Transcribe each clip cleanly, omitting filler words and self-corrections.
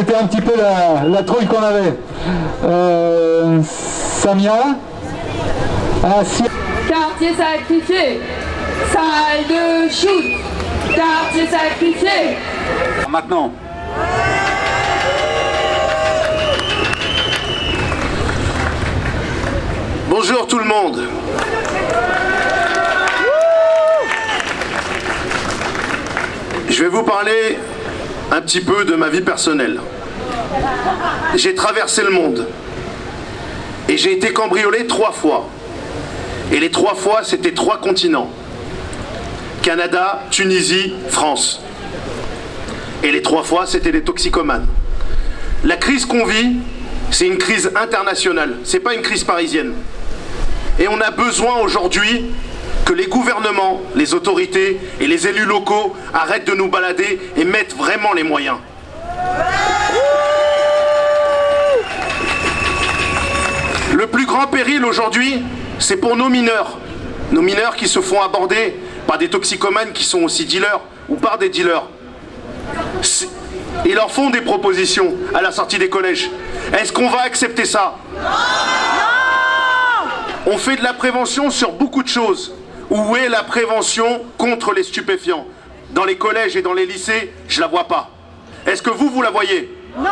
C'était un petit peu la trouille qu'on avait. Samia. Quartier sacrifié, salle de shoot, quartier sacrifié. Maintenant. Bonjour tout le monde. Je vais vous parler un petit peu de ma vie personnelle. J'ai traversé le monde et j'ai été cambriolé 3 fois. Et les 3 fois, c'était 3 continents. Canada, Tunisie, France. Et les 3 fois, c'était des toxicomanes. La crise qu'on vit, c'est une crise internationale. C'est pas une crise parisienne. Et on a besoin aujourd'hui que les gouvernements, les autorités et les élus locaux arrêtent de nous balader et mettent vraiment les moyens. Le plus grand péril aujourd'hui, c'est pour nos mineurs qui se font aborder par des toxicomanes qui sont aussi dealers ou par des dealers. Ils leur font des propositions à la sortie des collèges. Est-ce qu'on va accepter ça? On fait de la prévention sur beaucoup de choses. Où est la prévention contre les stupéfiants? Dans les collèges et dans les lycées, je la vois pas. Est-ce que vous la voyez? Non!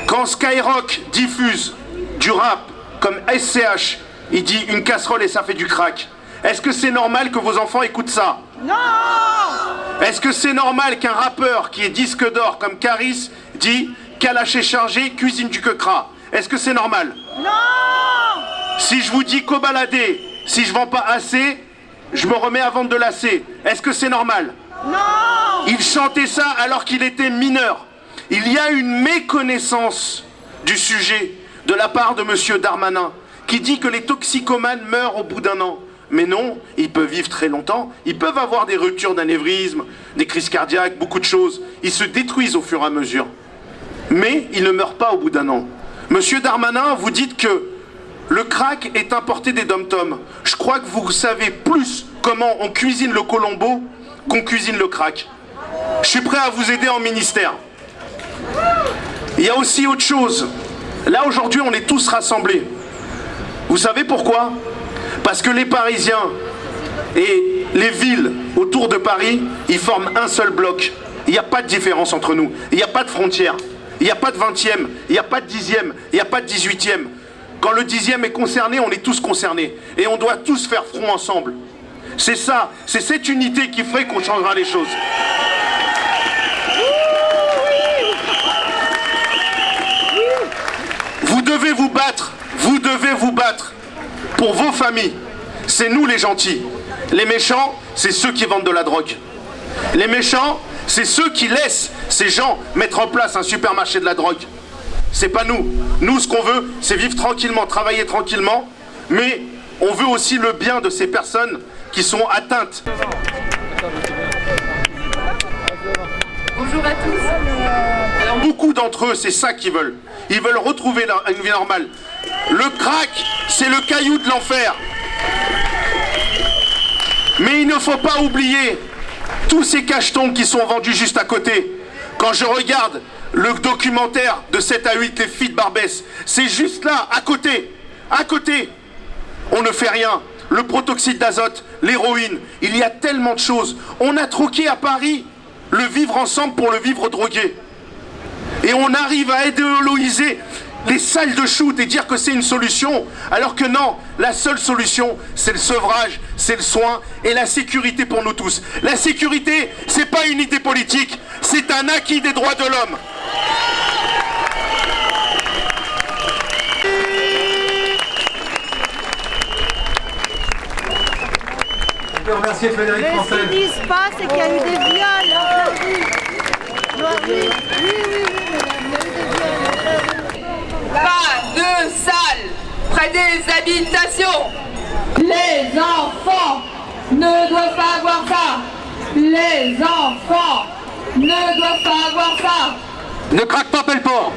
Quand Skyrock diffuse du rap comme SCH, il dit une casserole et ça fait du crack. Est-ce que c'est normal que vos enfants écoutent ça? Non! Est-ce que c'est normal qu'un rappeur qui est disque d'or comme Caris dit Kalaché chargé, cuisine du quecra? Est-ce que c'est normal? Non! Si je vous dis qu'au baladé, si je vends pas assez, je me remets à vendre de l'AC. Est-ce que c'est normal? Non! Il chantait ça alors qu'il était mineur. Il y a une méconnaissance du sujet de la part de monsieur Darmanin qui dit que les toxicomanes meurent au bout d'1 an. Mais non, ils peuvent vivre très longtemps, ils peuvent avoir des ruptures d'anévrisme, des crises cardiaques, beaucoup de choses. Ils se détruisent au fur et à mesure. Mais ils ne meurent pas au bout d'1 an. Monsieur Darmanin, vous dites que le crack est importé des dom-toms. Je crois que vous savez plus comment on cuisine le colombo qu'on cuisine le crack. Je suis prêt à vous aider en ministère. Il y a aussi autre chose. Là, aujourd'hui, on est tous rassemblés. Vous savez pourquoi? Parce que les Parisiens et les villes autour de Paris, ils forment un seul bloc. Il n'y a pas de différence entre nous. Il n'y a pas de frontières. Il n'y a pas de 20e. Il n'y a pas de 10e. Il n'y a pas de 18e. Quand le 10e est concerné, on est tous concernés. Et on doit tous faire front ensemble. C'est ça, c'est cette unité qui ferait qu'on changera les choses. Vous devez vous battre pour vos familles. C'est nous les gentils. Les méchants, c'est ceux qui vendent de la drogue. Les méchants, c'est ceux qui laissent ces gens mettre en place un supermarché de la drogue. C'est pas nous. Nous, ce qu'on veut, c'est vivre tranquillement, travailler tranquillement, mais on veut aussi le bien de ces personnes qui sont atteintes. Bonjour à tous. Alors, beaucoup d'entre eux, c'est ça qu'ils veulent. Ils veulent retrouver une vie normale. Le crack, c'est le caillou de l'enfer. Mais il ne faut pas oublier tous ces cachetons qui sont vendus juste à côté. Quand je regarde le documentaire de 7 à 8, les filles de Barbès, c'est juste là, à côté. À côté. On ne fait rien. Le protoxyde d'azote, l'héroïne, il y a tellement de choses. On a troqué à Paris le vivre ensemble pour le vivre drogué. Et on arrive à idéologiser les salles de shoot et dire que c'est une solution, alors que non, la seule solution, c'est le sevrage, c'est le soin et la sécurité pour nous tous. La sécurité, c'est pas une idée politique, c'est un acquis des droits de l'homme. Je peux remercier Frédéric Français. Mais ce qu'ils disent pas, c'est qu'il y a eu des viols. Oui, madame, il y a eu des viols. Pas de salle près des habitations. Les enfants ne doivent pas avoir ça. Les enfants ne doivent pas avoir ça. Ne craque pas, Pelleport.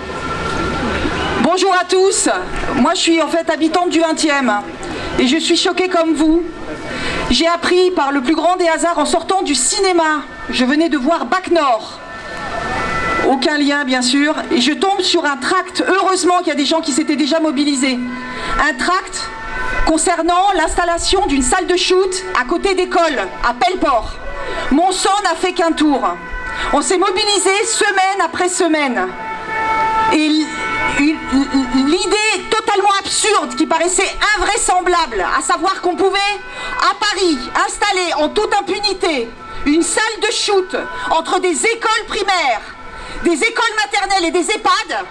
Bonjour à tous, moi je suis en fait habitante du 20e et je suis choquée comme vous. J'ai appris par le plus grand des hasards en sortant du cinéma, je venais de voir Bac Nord. aucun lien bien sûr, et je tombe sur un tract, heureusement qu'il y a des gens qui s'étaient déjà mobilisés, un tract concernant l'installation d'une salle de shoot à côté d'école, à Pelleport. Mon sang n'a fait qu'un tour. On s'est mobilisé semaine après semaine. Et l'idée totalement absurde qui paraissait invraisemblable, à savoir qu'on pouvait à Paris installer en toute impunité une salle de shoot entre des écoles primaires, des écoles maternelles et des EHPAD,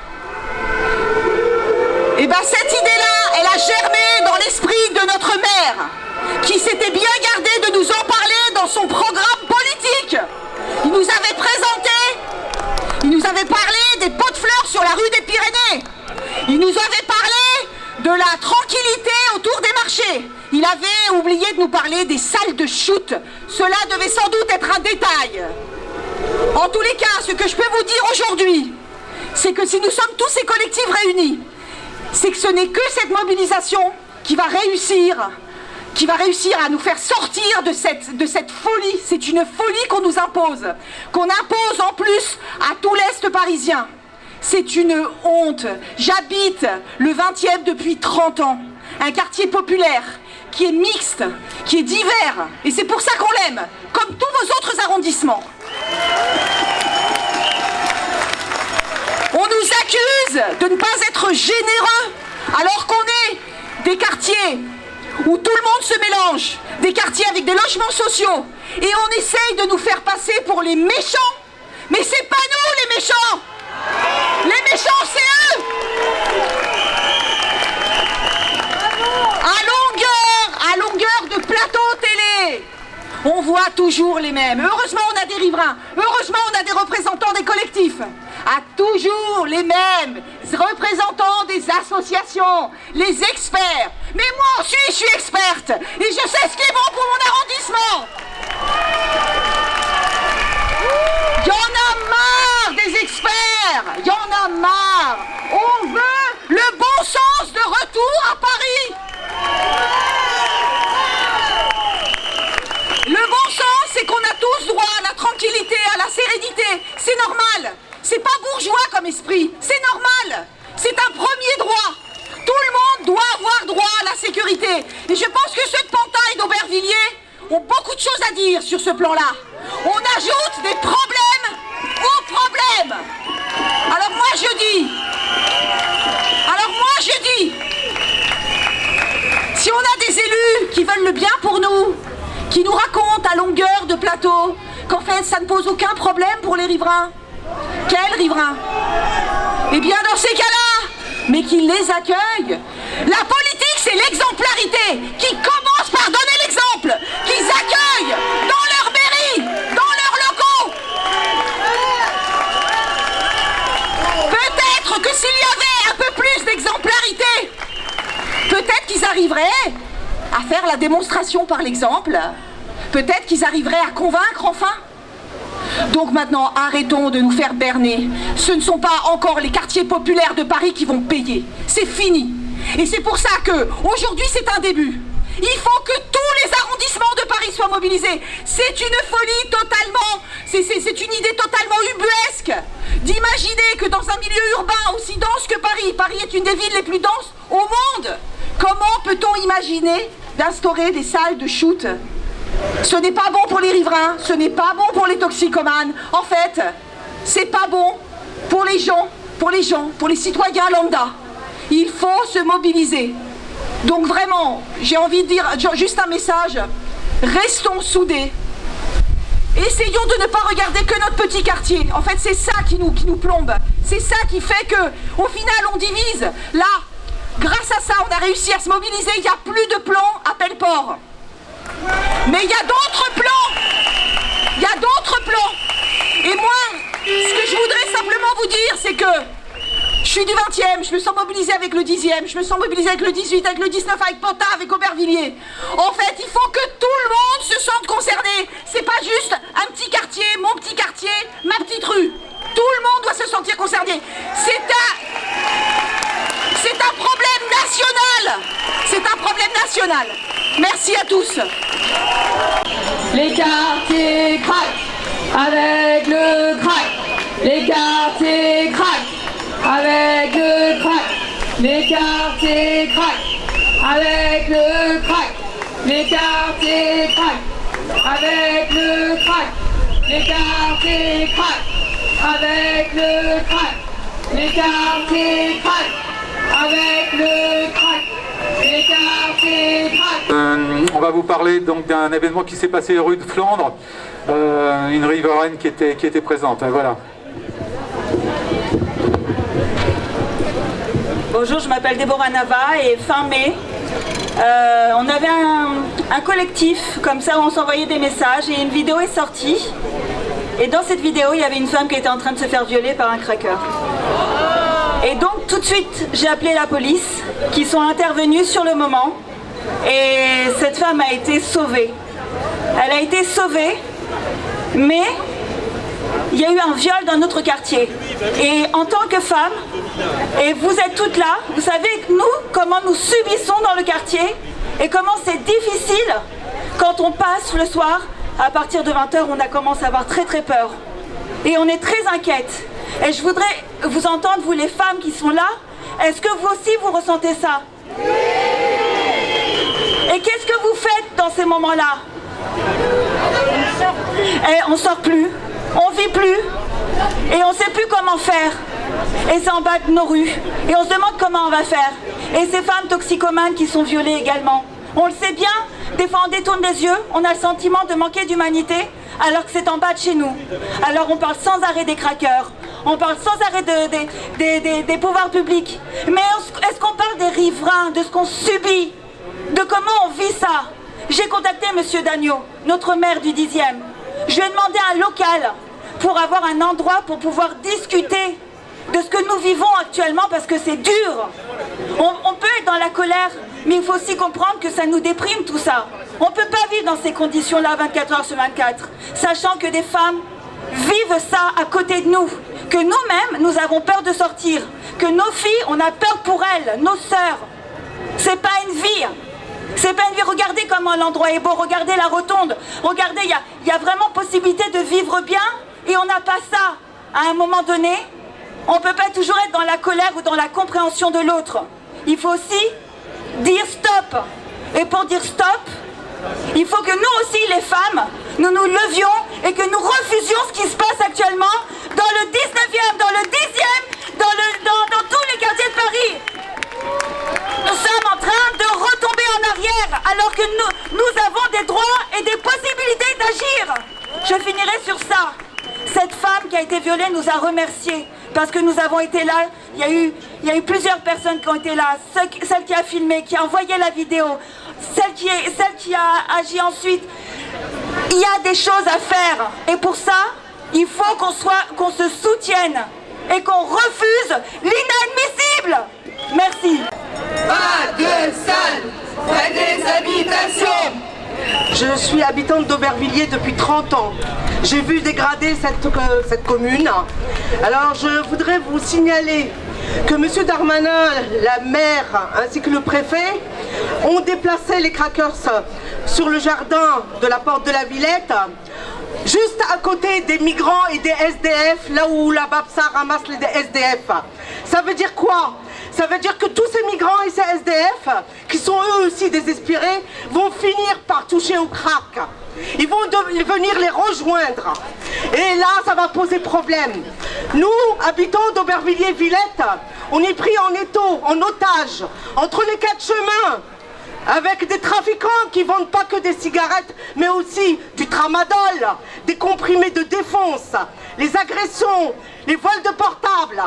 et bien cette idée-là, elle a germé dans l'esprit de notre maire, qui s'était bien gardé de nous en parler dans son programme politique. Il nous avait parlé des pots de fleurs sur la rue des Pyrénées. Il nous avait parlé de la tranquillité autour des marchés. Il avait oublié de nous parler des salles de shoot. Cela devait sans doute être un détail. En tous les cas, ce que je peux vous dire aujourd'hui, c'est que si nous sommes tous ces collectifs réunis, c'est que ce n'est que cette mobilisation qui va réussir à nous faire sortir de cette folie. C'est une folie qu'on nous impose, qu'on impose en plus à tout l'Est parisien. C'est une honte. J'habite le 20e depuis 30 ans, un quartier populaire qui est mixte, qui est divers, et c'est pour ça qu'on l'aime, comme tous vos autres arrondissements. On nous accuse de ne pas être généreux, alors qu'on est des quartiers où tout le monde se mélange, des quartiers avec des logements sociaux, et on essaye de nous faire passer pour les méchants. Mais c'est pas nous les méchants! Les méchants, c'est eux! À longueur de plateau télé, on voit toujours les mêmes. Heureusement, on a des riverains. Heureusement, on a des représentants des collectifs. À toujours les mêmes représentants des associations, les experts. Mais moi aussi, je suis experte. Et je sais ce qui est bon pour mon arrondissement. Il y en a marre des experts. Il y en a marre. On veut le bon sens de retour à Paris. Le bon sens, c'est qu'on a tous droit à la tranquillité, à la sérénité. C'est normal. C'est pas bourgeois comme esprit. C'est normal. C'est un premier droit. Tout le monde doit avoir droit à la sécurité. Et je pense que ceux de Pantin et d'Aubervilliers ont beaucoup de choses à dire sur ce plan-là. On ajoute des problèmes aux problèmes. Alors moi je dis, si on a des élus qui veulent le bien pour nous, qui nous racontent à longueur de plateau qu'en fait ça ne pose aucun problème pour les riverains, quels riverains? Eh bien dans ces cas-là, mais qu'ils les accueillent. La politique, c'est l'exemplarité, qui commence par donner l'exemple, qu'ils accueillent dans leur mairie, dans leurs locaux. Peut-être que s'il y avait un peu plus d'exemplarité, peut-être qu'ils arriveraient à faire la démonstration par l'exemple, peut-être qu'ils arriveraient à convaincre enfin. Donc maintenant, arrêtons de nous faire berner. Ce ne sont pas encore les quartiers populaires de Paris qui vont payer. C'est fini. Et c'est pour ça que aujourd'hui, c'est un début. Il faut que tous les arrondissements de Paris soient mobilisés. C'est une folie totalement, c'est une idée totalement ubuesque d'imaginer que dans un milieu urbain aussi dense que Paris, Paris est une des villes les plus denses au monde. Comment peut-on imaginer d'instaurer des salles de shoot? Ce n'est pas bon pour les riverains, ce n'est pas bon pour les toxicomanes. En fait, c'est pas bon pour les gens, pour les citoyens lambda. Il faut se mobiliser. Donc vraiment, j'ai envie de dire juste un message. Restons soudés. Essayons de ne pas regarder que notre petit quartier. En fait, c'est ça qui nous plombe. C'est ça qui fait que, au final, on divise. Là, grâce à ça, on a réussi à se mobiliser. Il n'y a plus de plan à Pelleport. Mais il y a d'autres plans. Il y a d'autres plans. Et moi, ce que je voudrais simplement vous dire, c'est que je suis du 20e, je me sens mobilisée avec le 10e, je me sens mobilisée avec le 18, avec le 19, avec Pantin, avec Aubervilliers. En fait, il faut que tout le monde se sente concerné. C'est pas juste un petit quartier, mon petit quartier, ma petite rue. Tout le monde doit se sentir concerné. C'est un problème national. C'est un problème national. Merci à tous. Les quartiers craquent avec le crack. Les quartiers craquent avec le crack. Les quartiers craquent avec le crack. Les quartiers craquent avec le crack. Les quartiers craquent avec le crack. Les quartiers craquent avec le crack. Les quartiers craquent. On va vous parler donc d'un événement qui s'est passé rue de Flandre, une riveraine qui était présente. Voilà. Bonjour, je m'appelle Déborah Nava et fin mai, on avait un collectif comme ça où on s'envoyait des messages et une vidéo est sortie. Et dans cette vidéo, il y avait une femme qui était en train de se faire violer par un craqueur. Et donc tout de suite, j'ai appelé la police qui sont intervenus sur le moment et cette femme a été sauvée. Elle a été sauvée, mais il y a eu un viol dans notre quartier. Et en tant que femme, et vous êtes toutes là, vous savez nous, comment nous subissons dans le quartier et comment c'est difficile quand on passe le soir. À partir de 20h, on a commencé à avoir très très peur. Et on est très inquiète. Et je voudrais vous entendre, vous les femmes qui sont là, est-ce que vous aussi vous ressentez ça? Et qu'est-ce que vous faites dans ces moments-là? Et on sort plus, on vit plus, et on sait plus comment faire. Et c'est en bas de nos rues. Et on se demande comment on va faire. Et ces femmes toxicomanes qui sont violées également. On le sait bien, des fois on détourne les yeux, on a le sentiment de manquer d'humanité, alors que c'est en bas de chez nous. Alors on parle sans arrêt des craqueurs, on parle sans arrêt des pouvoirs publics. Mais est-ce qu'on parle des riverains, de ce qu'on subit, de comment on vit ça? J'ai contacté Monsieur Dagneau, notre maire du 10e. Je lui ai demandé un local pour avoir un endroit pour pouvoir discuter de ce que nous vivons actuellement parce que c'est dur. On peut être dans la colère, mais il faut aussi comprendre que ça nous déprime tout ça. On ne peut pas vivre dans ces conditions-là 24 heures sur 24, sachant que des femmes vivent ça à côté de nous, que nous-mêmes, nous avons peur de sortir, que nos filles, on a peur pour elles, nos sœurs. C'est pas une vie. C'est pas une vie. Regardez comment l'endroit est beau, regardez la rotonde, regardez, il y a vraiment possibilité de vivre bien et on n'a pas ça. À un moment donné, on ne peut pas toujours être dans la colère ou dans la compréhension de l'autre. Il faut aussi dire stop. Et pour dire stop, il faut que nous aussi, les femmes, nous nous levions et que nous refusions ce qui se passe actuellement dans le 19e, dans le 10e, dans tous les quartiers de Paris. Nous sommes en train de retomber en arrière alors que nous avons des droits et des possibilités d'agir. Je finirai sur ça. Cette femme qui a été violée nous a remerciés parce que nous avons été là. Il y a eu plusieurs personnes qui ont été là. Celle qui a filmé, qui a envoyé la vidéo, celle qui a agi ensuite. Il y a des choses à faire. Et pour ça, il faut qu'on se soutienne et qu'on refuse l'inadmissible. Merci. Pas de salle près des habitations. Je suis habitante d'Aubervilliers depuis 30 ans. J'ai vu dégrader cette commune. Alors je voudrais vous signaler que M. Darmanin, la maire ainsi que le préfet ont déplacé les crackers sur le jardin de la porte de la Villette, juste à côté des migrants et des SDF, là où la BAPSA ramasse les SDF. Ça veut dire quoi? Ça veut dire que tous ces migrants et ces SDF, qui sont eux aussi désespérés, vont finir par toucher au crack. Ils vont venir les rejoindre. Et là, ça va poser problème. Nous, habitants d'Aubervilliers-Villette, on est pris en étau, en otage, entre les quatre chemins, avec des trafiquants qui vendent pas que des cigarettes, mais aussi du tramadol, des comprimés de défense, les agressions, les vols de portables,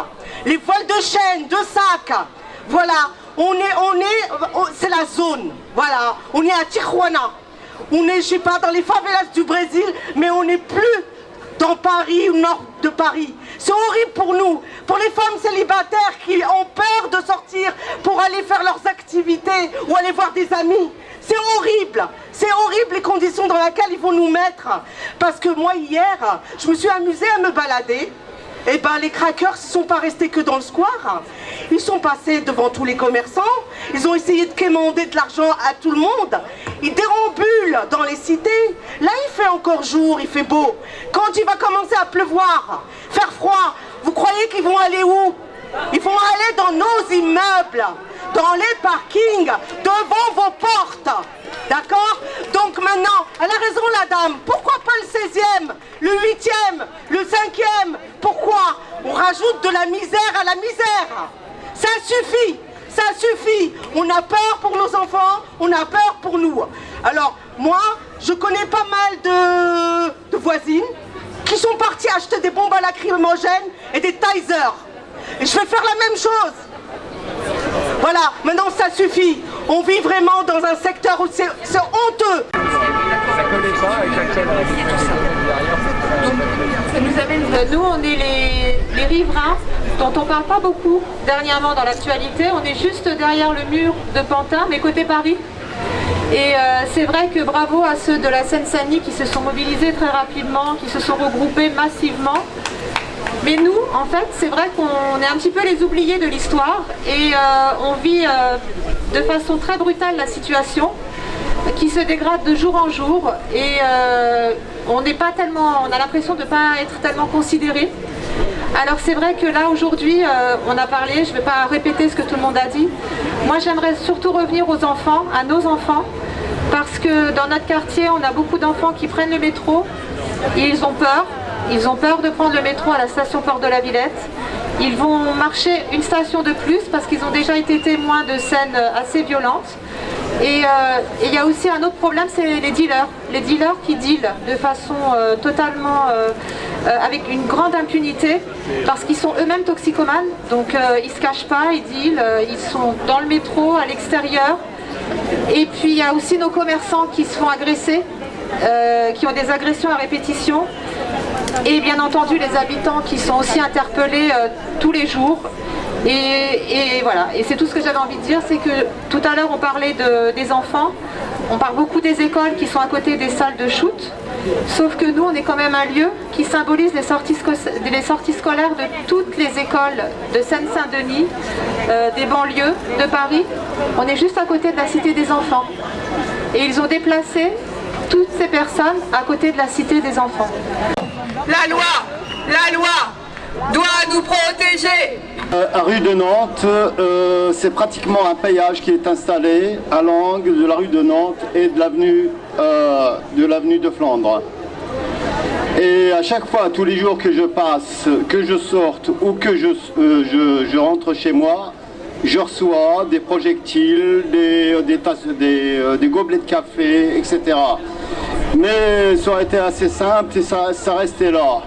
les vols de chaînes, de sacs. Voilà, c'est la zone. Voilà, on est à Tijuana. On est, je sais pas, dans les favelas du Brésil, mais on n'est plus dans Paris, au nord de Paris. C'est horrible pour nous, pour les femmes célibataires qui ont peur de sortir pour aller faire leurs activités ou aller voir des amis. C'est horrible les conditions dans lesquelles ils vont nous mettre. Parce que moi hier, je me suis amusée à me balader. Et ben les crackers ne sont pas restés que dans le square. Ils sont passés devant tous les commerçants. Ils ont essayé de quémander de l'argent à tout le monde. ils déambulent dans les cités. Là, il fait encore jour, il fait beau. Quand il va commencer à pleuvoir, faire froid, vous croyez qu'ils vont aller où? Ils vont aller dans nos immeubles, dans les parkings, devant vos portes. D'accord? Donc maintenant, elle a raison la dame. Pourquoi pas le 16e, le 8e, le 5e? Pourquoi on rajoute de la misère à la misère? Ça suffit, ça suffit. On a peur pour nos enfants, on a peur pour nous. Alors moi, je connais pas mal de voisines qui sont parties acheter des bombes à lacrymogènes et des tasers. Et je vais faire la même chose. Voilà, maintenant ça suffit. On vit vraiment dans un secteur où c'est honteux. Ça nous amène, nous on est les riverains dont on parle pas beaucoup dernièrement dans l'actualité. On est juste derrière le mur de Pantin, mais côté Paris. Et c'est vrai que bravo à ceux de la Seine-Saint-Denis qui se sont mobilisés très rapidement, qui se sont regroupés massivement. Mais nous, en fait, c'est vrai qu'on est un petit peu les oubliés de l'histoire et on vit de façon très brutale la situation qui se dégrade de jour en jour et on a l'impression de ne pas être tellement considérés. Alors c'est vrai que là aujourd'hui, on a parlé, je ne vais pas répéter ce que tout le monde a dit. Moi j'aimerais surtout revenir aux enfants, à nos enfants, parce que dans notre quartier, on a beaucoup d'enfants qui prennent le métro et ils ont peur. Ils ont peur de prendre le métro à la station Porte de la Villette. Ils vont marcher une station de plus parce qu'ils ont déjà été témoins de scènes assez violentes. Et il y a aussi un autre problème, c'est les dealers. Les dealers qui dealent de façon totalement avec une grande impunité parce qu'ils sont eux-mêmes toxicomanes. Donc ils ne se cachent pas, ils dealent, ils sont dans le métro, à l'extérieur. Et puis il y a aussi nos commerçants qui se font agresser, qui ont des agressions à répétition. Et bien entendu les habitants qui sont aussi interpellés tous les jours. Et voilà, et c'est tout ce que j'avais envie de dire, c'est que tout à l'heure on parlait des enfants, on parle beaucoup des écoles qui sont à côté des salles de shoot, sauf que nous on est quand même un lieu qui symbolise les sorties scolaires de toutes les écoles de Seine-Saint-Denis, des banlieues de Paris. On est juste à côté de la Cité des Enfants. Et ils ont déplacé toutes ces personnes à côté de la Cité des Enfants. La loi doit nous protéger. À rue de Nantes, c'est pratiquement un péage qui est installé à l'angle de la rue de Nantes et de l'avenue de Flandre. Et à chaque fois, tous les jours que je passe, que je sorte ou que je rentre chez moi, je reçois des projectiles, des gobelets de café, etc. Mais ça aurait été assez simple et ça restait là.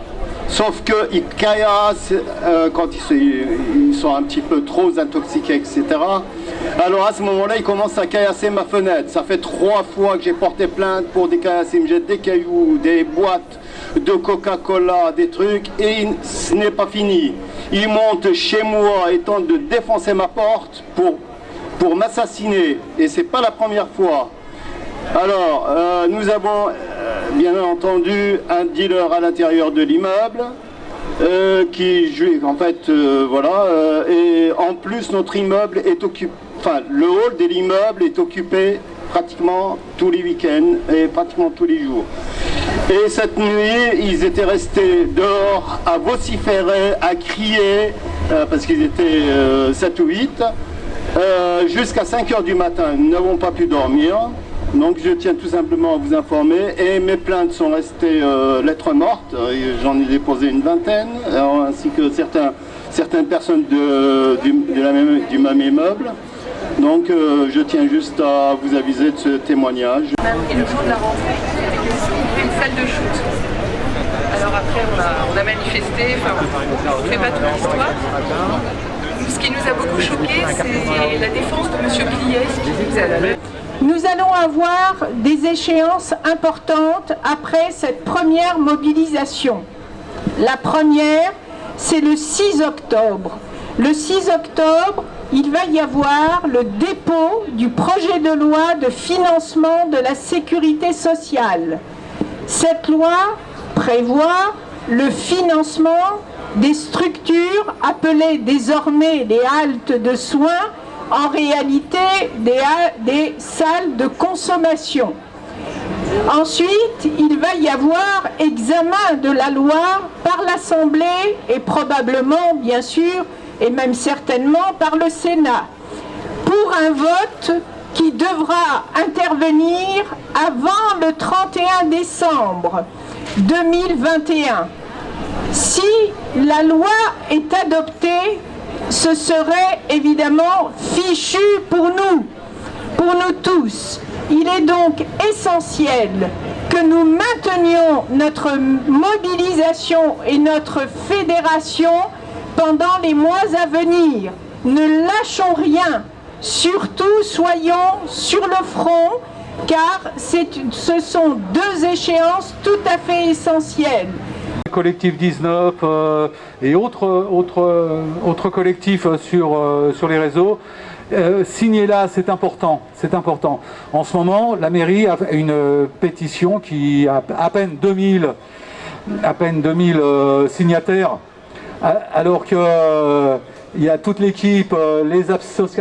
Sauf qu'ils caillassent quand ils sont un petit peu trop intoxiqués, etc. Alors à ce moment-là, ils commencent à caillasser ma fenêtre. Ça fait 3 fois que j'ai porté plainte pour des caillasses. Ils me jettent des cailloux, des boîtes de Coca-Cola, des trucs, et ce n'est pas fini. Ils montent chez moi et tentent de défoncer ma porte pour m'assassiner. Et c'est pas la première fois. Alors, nous avons bien entendu un dealer à l'intérieur de l'immeuble qui joue, en fait, voilà. Et en plus, notre immeuble est occupé, enfin, le hall de l'immeuble est occupé pratiquement tous les week-ends et pratiquement tous les jours. Et cette nuit, ils étaient restés dehors à vociférer, à crier, parce qu'ils étaient 7 ou 8, jusqu'à 5 h du matin. Nous n'avons pas pu dormir. Donc je tiens tout simplement à vous informer, et mes plaintes sont restées lettres mortes, j'en ai déposé une vingtaine, ainsi que certaines personnes du même immeuble. Donc je tiens juste à vous aviser de ce témoignage. Et le jour de la rentrée, c'était une salle de shoot. Alors après on a manifesté, enfin on ne fait pas toute l'histoire. Ce qui nous a beaucoup choqué, c'est la défense de M. Pliès qui nous a... Nous allons avoir des échéances importantes après cette première mobilisation. La première, c'est le 6 octobre. Le 6 octobre, il va y avoir le dépôt du projet de loi de financement de la sécurité sociale. Cette loi prévoit le financement des structures appelées désormais les haltes de soins en réalité des salles de consommation. Ensuite, il va y avoir examen de la loi par l'Assemblée et probablement, bien sûr, et même certainement par le Sénat, pour un vote qui devra intervenir avant le 31 décembre 2021. Si la loi est adoptée, ce serait évidemment fichu pour nous tous. Il est donc essentiel que nous maintenions notre mobilisation et notre fédération pendant les mois à venir. Ne lâchons rien, surtout soyons sur le front, car ce sont deux échéances tout à fait essentielles. Collectif 19 et autres collectifs sur les réseaux. Signez-la, c'est important. En ce moment, la mairie a une pétition qui a à peine 2000 signataires, alors qu'il y a toute l'équipe, les associations.